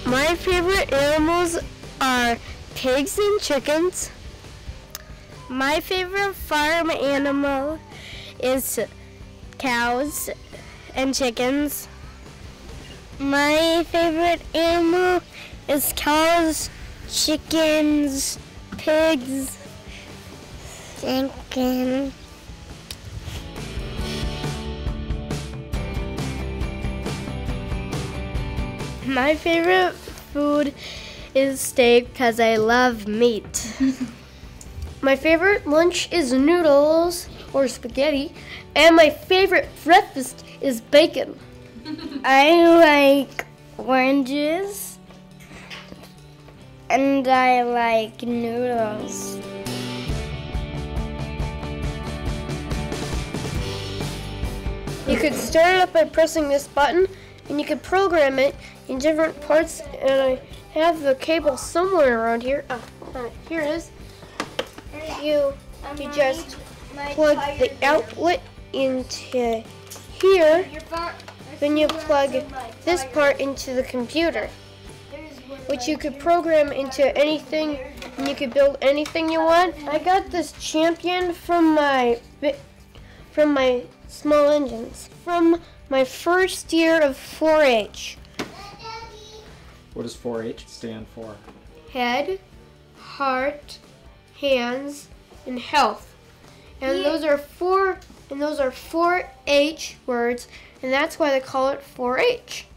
My favorite animals are pigs and chickens. My favorite farm animal is cows and chickens. My favorite animal is cows, chickens, pigs, chicken. My favorite food is steak because I love meat. My favorite lunch is noodles or spaghetti, and my favorite breakfast is bacon. I like oranges, and I like noodles. You could start it up by pressing this button, and you could program it in different parts, and I have the cable somewhere around here. Here it is. You just plug the outlet into here, then you plug this part into the computer, which you could program into anything, and you could build anything you want. I got this champion from my small engines, from my first year of 4-H. What does 4-H stand for? Head, heart, hands, and health. And those are 4H words, and that's why they call it 4-H.